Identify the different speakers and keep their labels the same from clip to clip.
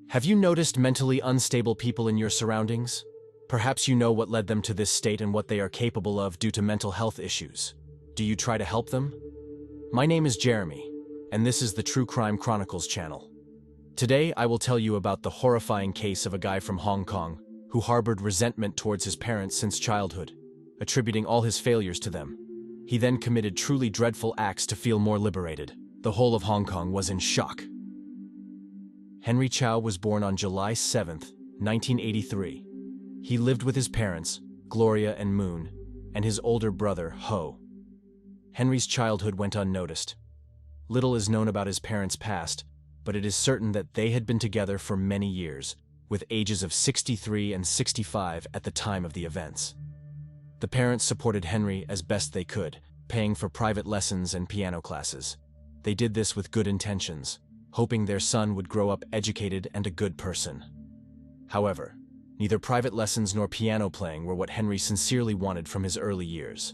Speaker 1: Have you noticed mentally unstable people in your surroundings? Perhaps you know what led them to this state and what they are capable of due to mental health issues. Do you try to help them? My name is Jeremy, and this is the True Crime Chronicles channel. Today, I will tell you about the horrifying case of a guy from Hong Kong who harbored resentment towards his parents since childhood, attributing all his failures to them. He then committed truly dreadful acts to feel more liberated. The whole of Hong Kong was in shock. Henry Chau was born on July 7, 1983. He lived with his parents, Gloria and Moon, and his older brother, Ho. Henry's childhood went unnoticed. Little is known about his parents' past, but it is certain that they had been together for many years, with ages of 63 and 65 at the time of the events. The parents supported Henry as best they could, paying for private lessons and piano classes. They did this with good intentions, hoping their son would grow up educated and a good person. However, neither private lessons nor piano playing were what Henry sincerely wanted from his early years.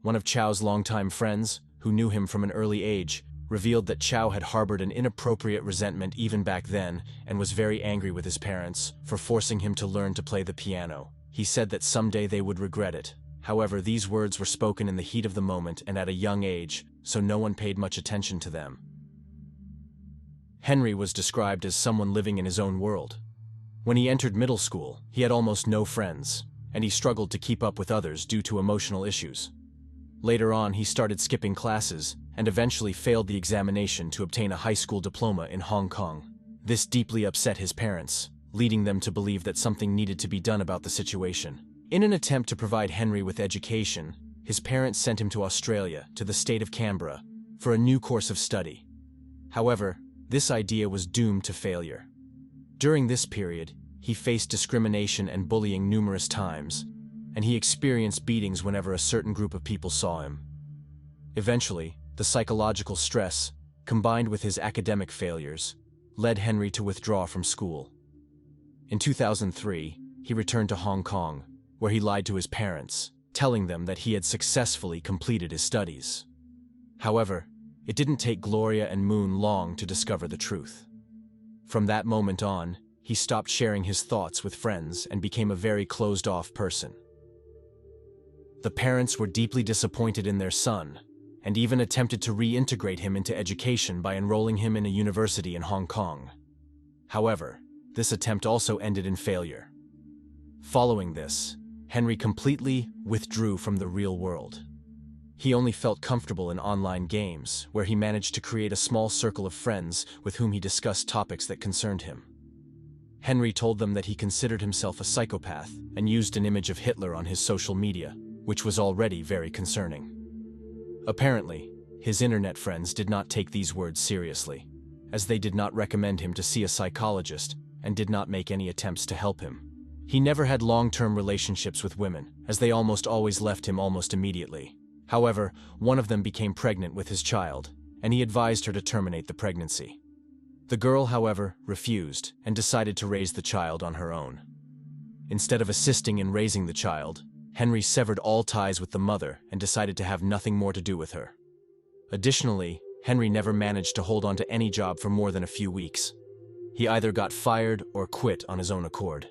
Speaker 1: One of Chau's longtime friends, who knew him from an early age, revealed that Chau had harbored an inappropriate resentment even back then and was very angry with his parents for forcing him to learn to play the piano. He said that someday they would regret it. However, these words were spoken in the heat of the moment and at a young age, so no one paid much attention to them. Henry was described as someone living in his own world. When he entered middle school, he had almost no friends, and he struggled to keep up with others due to emotional issues. Later on, he started skipping classes and eventually failed the examination to obtain a high school diploma in Hong Kong. This deeply upset his parents, leading them to believe that something needed to be done about the situation. In an attempt to provide Henry with education, his parents sent him to Australia, to the state of Canberra, for a new course of study. However, this idea was doomed to failure. During this period, he faced discrimination and bullying numerous times, and he experienced beatings whenever a certain group of people saw him. Eventually, the psychological stress, combined with his academic failures, led Henry to withdraw from school. In 2003, he returned to Hong Kong, where he lied to his parents, telling them that he had successfully completed his studies. However, it didn't take Gloria and Moon long to discover the truth. From that moment on, he stopped sharing his thoughts with friends and became a very closed-off person. The parents were deeply disappointed in their son, and even attempted to reintegrate him into education by enrolling him in a university in Hong Kong. However, this attempt also ended in failure. Following this, Henry completely withdrew from the real world. He only felt comfortable in online games, where he managed to create a small circle of friends with whom he discussed topics that concerned him. Henry told them that he considered himself a psychopath and used an image of Hitler on his social media, which was already very concerning. Apparently, his internet friends did not take these words seriously, as they did not recommend him to see a psychologist and did not make any attempts to help him. He never had long-term relationships with women, as they almost always left him almost immediately. However, one of them became pregnant with his child, and he advised her to terminate the pregnancy. The girl, however, refused and decided to raise the child on her own. Instead of assisting in raising the child, Henry severed all ties with the mother and decided to have nothing more to do with her. Additionally, Henry never managed to hold on to any job for more than a few weeks. He either got fired or quit on his own accord.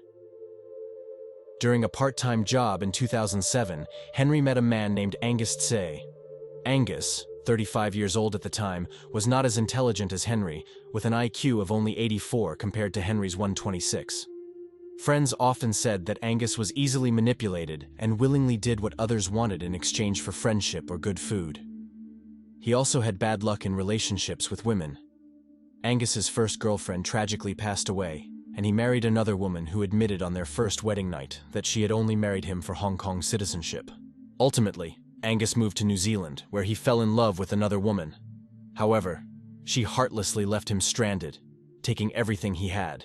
Speaker 1: During a part-time job in 2007, Henry met a man named Angus. Angus, 35 years old at the time, was not as intelligent as Henry, with an IQ of only 84 compared to Henry's 126. Friends often said that Angus was easily manipulated and willingly did what others wanted in exchange for friendship or good food. He also had bad luck in relationships with women. Angus's first girlfriend tragically passed away, and he married another woman who admitted on their first wedding night that she had only married him for Hong Kong citizenship. Ultimately, Angus moved to New Zealand, where he fell in love with another woman. However, she heartlessly left him stranded, taking everything he had.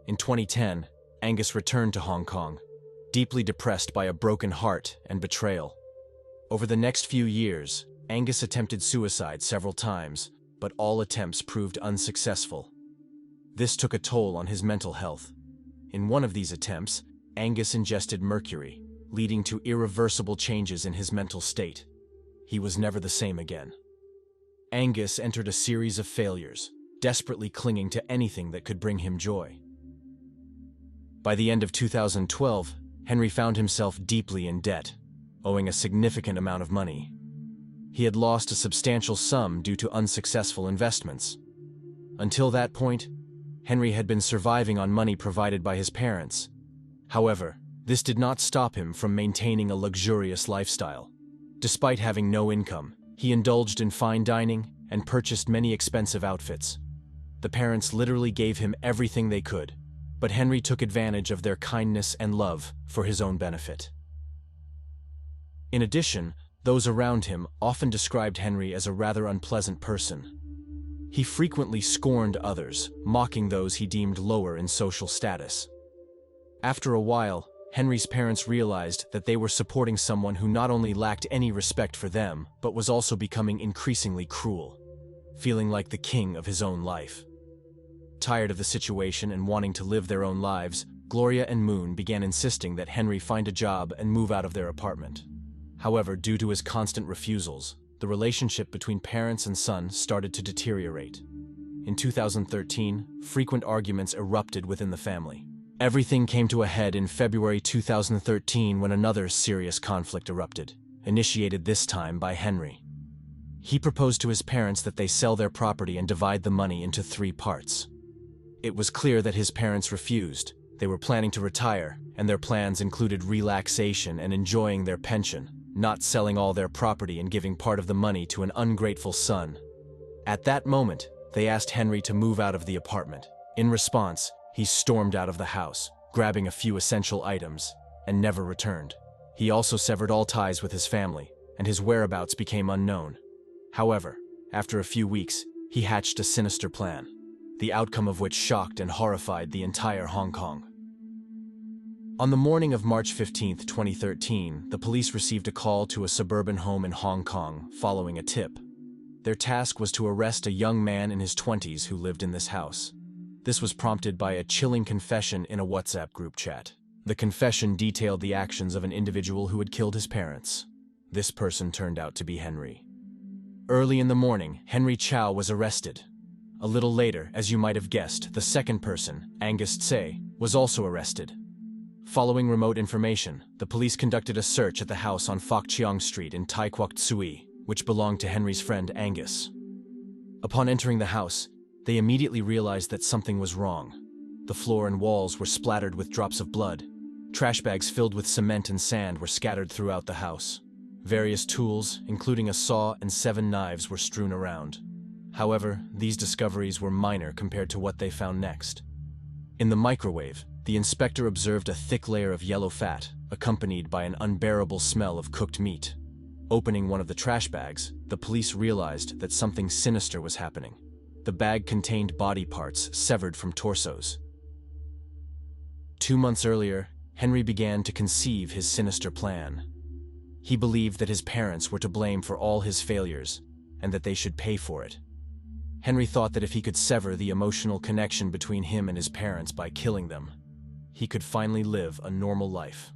Speaker 1: In 2010, Angus returned to Hong Kong, deeply depressed by a broken heart and betrayal. Over the next few years, Angus attempted suicide several times, but all attempts proved unsuccessful. This took a toll on his mental health. In one of these attempts, Angus ingested mercury, leading to irreversible changes in his mental state. He was never the same again. Angus entered a series of failures, desperately clinging to anything that could bring him joy. By the end of 2012, Henry found himself deeply in debt, owing a significant amount of money. He had lost a substantial sum due to unsuccessful investments. Until that point, Henry had been surviving on money provided by his parents. However, this did not stop him from maintaining a luxurious lifestyle. Despite having no income, he indulged in fine dining and purchased many expensive outfits. The parents literally gave him everything they could, but Henry took advantage of their kindness and love for his own benefit. In addition, those around him often described Henry as a rather unpleasant person. He frequently scorned others, mocking those he deemed lower in social status. After a while, Henry's parents realized that they were supporting someone who not only lacked any respect for them, but was also becoming increasingly cruel, feeling like the king of his own life. Tired of the situation and wanting to live their own lives, Gloria and Moon began insisting that Henry find a job and move out of their apartment. However, due to his constant refusals, the relationship between parents and son started to deteriorate. In 2013, frequent arguments erupted within the family. Everything came to a head in February 2013 when another serious conflict erupted, initiated this time by Henry. He proposed to his parents that they sell their property and divide the money into 3 parts. It was clear that his parents refused. They were planning to retire, and their plans included relaxation and enjoying their pension, not selling all their property and giving part of the money to an ungrateful son. At that moment, they asked Henry to move out of the apartment. In response, he stormed out of the house, grabbing a few essential items, and never returned. He also severed all ties with his family, and his whereabouts became unknown. However, after a few weeks, he hatched a sinister plan, the outcome of which shocked and horrified the entire Hong Kong. On the morning of March 15, 2013, the police received a call to a suburban home in Hong Kong following a tip. Their task was to arrest a young man in his 20s who lived in this house. This was prompted by a chilling confession in a WhatsApp group chat. The confession detailed the actions of an individual who had killed his parents. This person turned out to be Henry. Early in the morning, Henry Chau was arrested. A little later, as you might have guessed, the second person, Angus, was also arrested. Following remote information, the police conducted a search at the house on Fok Chiang Street in Tai Quoc Tsui, which belonged to Henry's friend Angus. Upon entering the house, they immediately realized that something was wrong. The floor and walls were splattered with drops of blood. Trash bags filled with cement and sand were scattered throughout the house. Various tools, including a saw and 7 knives, were strewn around. However, these discoveries were minor compared to what they found next. In the microwave, the inspector observed a thick layer of yellow fat, accompanied by an unbearable smell of cooked meat. Opening one of the trash bags, the police realized that something sinister was happening. The bag contained body parts severed from torsos. 2 months earlier, Henry began to conceive his sinister plan. He believed that his parents were to blame for all his failures, and that they should pay for it. Henry thought that if he could sever the emotional connection between him and his parents by killing them, he could finally live a normal life.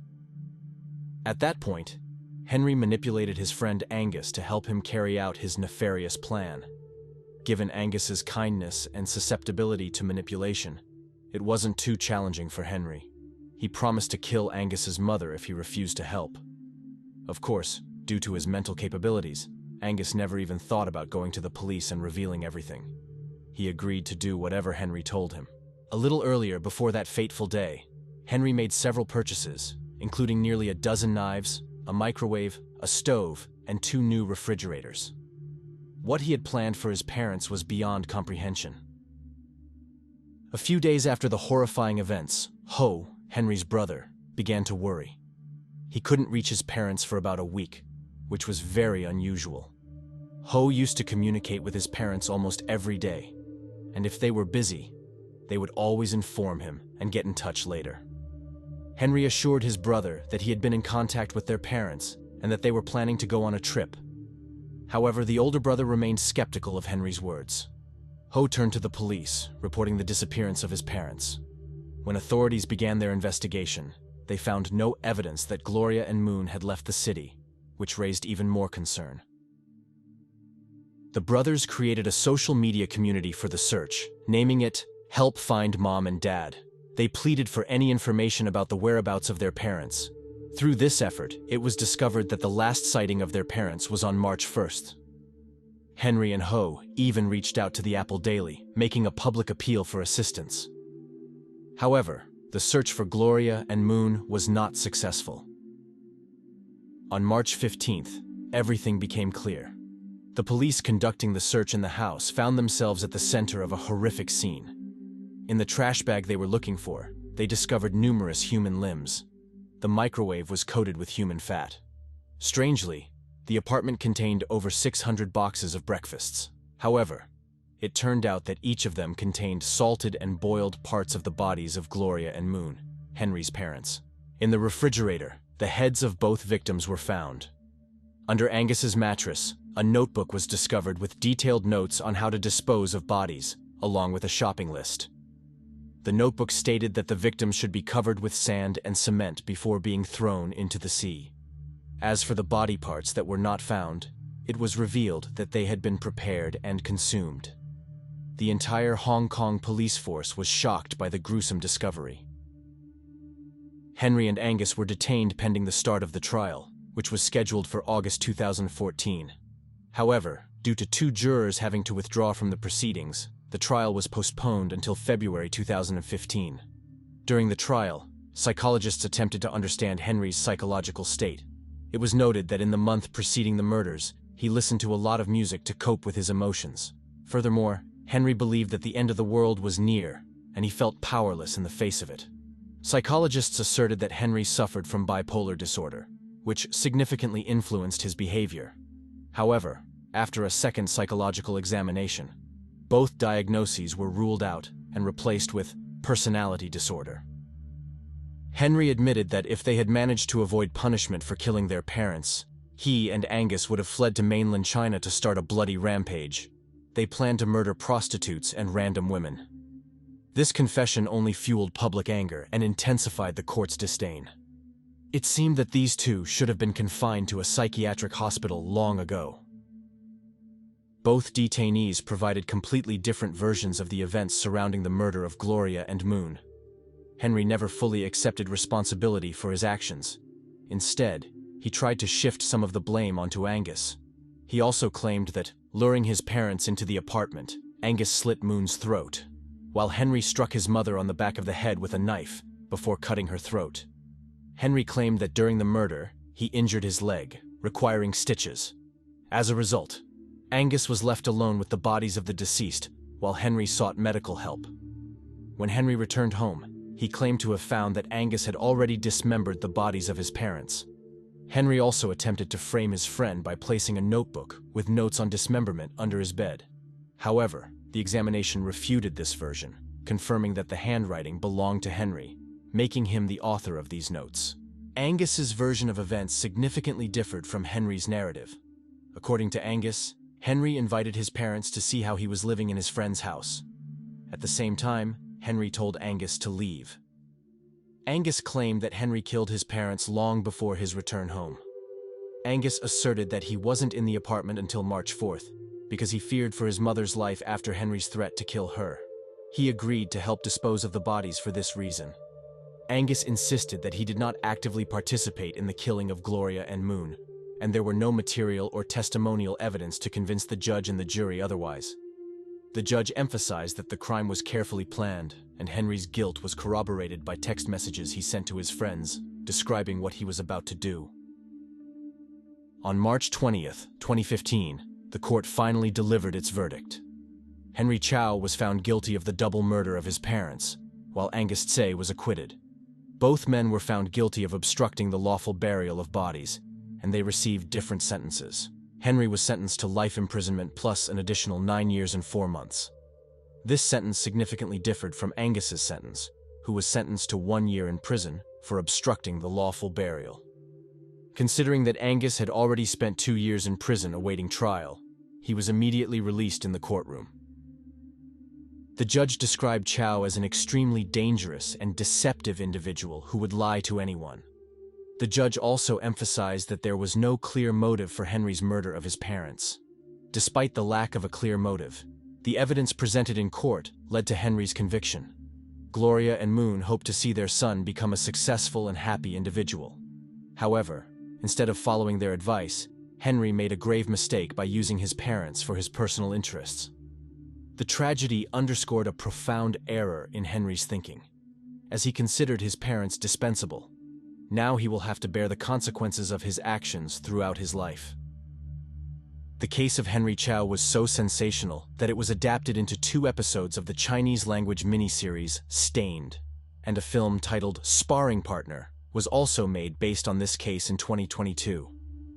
Speaker 1: At that point, Henry manipulated his friend Angus to help him carry out his nefarious plan. Given Angus's kindness and susceptibility to manipulation, it wasn't too challenging for Henry. He promised to kill Angus's mother if he refused to help. Of course, due to his mental capabilities, Angus never even thought about going to the police and revealing everything. He agreed to do whatever Henry told him. A little earlier, before that fateful day, Henry made several purchases, including nearly a dozen knives, a microwave, a stove, and 2 new refrigerators. What he had planned for his parents was beyond comprehension. A few days after the horrifying events, Ho, Henry's brother, began to worry. He couldn't reach his parents for about a week, which was very unusual. Ho used to communicate with his parents almost every day, and if they were busy, they would always inform him and get in touch later. Henry assured his brother that he had been in contact with their parents and that they were planning to go on a trip. However, the older brother remained skeptical of Henry's words. Ho turned to the police, reporting the disappearance of his parents. When authorities began their investigation, they found no evidence that Gloria and Moon had left the city, which raised even more concern. The brothers created a social media community for the search, naming it Help Find Mom and Dad. They pleaded for any information about the whereabouts of their parents. Through this effort, it was discovered that the last sighting of their parents was on March 1st. Henry and Ho even reached out to the Apple Daily, making a public appeal for assistance. However, the search for Gloria and Moon was not successful. On March 15th, everything became clear. The police conducting the search in the house found themselves at the center of a horrific scene. In the trash bag they were looking for, they discovered numerous human limbs. The microwave was coated with human fat. Strangely, the apartment contained over 600 boxes of breakfasts. However, it turned out that each of them contained salted and boiled parts of the bodies of Gloria and Moon, Henry's parents. In the refrigerator, the heads of both victims were found. Under Angus's mattress, a notebook was discovered with detailed notes on how to dispose of bodies, along with a shopping list. The notebook stated that the victims should be covered with sand and cement before being thrown into the sea. As for the body parts that were not found, it was revealed that they had been prepared and consumed. The entire Hong Kong police force was shocked by the gruesome discovery. Henry and Angus were detained pending the start of the trial, which was scheduled for August 2014. However, due to 2 jurors having to withdraw from the proceedings, the trial was postponed until February 2015. During the trial, psychologists attempted to understand Henry's psychological state. It was noted that in the month preceding the murders, he listened to a lot of music to cope with his emotions. Furthermore, Henry believed that the end of the world was near, and he felt powerless in the face of it. Psychologists asserted that Henry suffered from bipolar disorder, which significantly influenced his behavior. However, after a second psychological examination, both diagnoses were ruled out and replaced with personality disorder. Henry admitted that if they had managed to avoid punishment for killing their parents, he and Angus would have fled to mainland China to start a bloody rampage. They planned to murder prostitutes and random women. This confession only fueled public anger and intensified the court's disdain. It seemed that these two should have been confined to a psychiatric hospital long ago. Both detainees provided completely different versions of the events surrounding the murder of Gloria and Moon. Henry never fully accepted responsibility for his actions. Instead, he tried to shift some of the blame onto Angus. He also claimed that, luring his parents into the apartment, Angus slit Moon's throat, while Henry struck his mother on the back of the head with a knife before cutting her throat. Henry claimed that during the murder, he injured his leg, requiring stitches. As a result, Angus was left alone with the bodies of the deceased while Henry sought medical help. When Henry returned home, he claimed to have found that Angus had already dismembered the bodies of his parents. Henry also attempted to frame his friend by placing a notebook with notes on dismemberment under his bed. However, the examination refuted this version, confirming that the handwriting belonged to Henry, making him the author of these notes. Angus's version of events significantly differed from Henry's narrative. According to Angus, Henry invited his parents to see how he was living in his friend's house. At the same time, Henry told Angus to leave. Angus claimed that Henry killed his parents long before his return home. Angus asserted that he wasn't in the apartment until March 4th, because he feared for his mother's life after Henry's threat to kill her. He agreed to help dispose of the bodies for this reason. Angus insisted that he did not actively participate in the killing of Gloria and Moon, and there were no material or testimonial evidence to convince the judge and the jury otherwise. The judge emphasized that the crime was carefully planned, and Henry's guilt was corroborated by text messages he sent to his friends, describing what he was about to do. On March 20th, 2015, the court finally delivered its verdict. Henry Chau was found guilty of the double murder of his parents, while Angus Tsay was acquitted. Both men were found guilty of obstructing the lawful burial of bodies, and they received different sentences. Henry was sentenced to life imprisonment plus an additional 9 years and 4 months. This sentence significantly differed from Angus's sentence, who was sentenced to 1 year in prison for obstructing the lawful burial. Considering that Angus had already spent 2 years in prison awaiting trial, he was immediately released in the courtroom. The judge described Chau as an extremely dangerous and deceptive individual who would lie to anyone. The judge also emphasized that there was no clear motive for Henry's murder of his parents. Despite the lack of a clear motive, the evidence presented in court led to Henry's conviction. Gloria and Moon hoped to see their son become a successful and happy individual. However, instead of following their advice, Henry made a grave mistake by using his parents for his personal interests. The tragedy underscored a profound error in Henry's thinking, as he considered his parents dispensable. Now he will have to bear the consequences of his actions throughout his life. The case of Henry Chau was so sensational that it was adapted into 2 episodes of the Chinese-language miniseries Stained, and a film titled Sparring Partner was also made based on this case in 2022.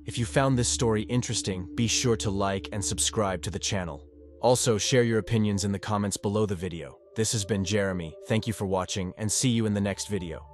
Speaker 1: If you found this story interesting, be sure to like and subscribe to the channel. Also, share your opinions in the comments below the video. This has been Jeremy, thank you for watching, and see you in the next video.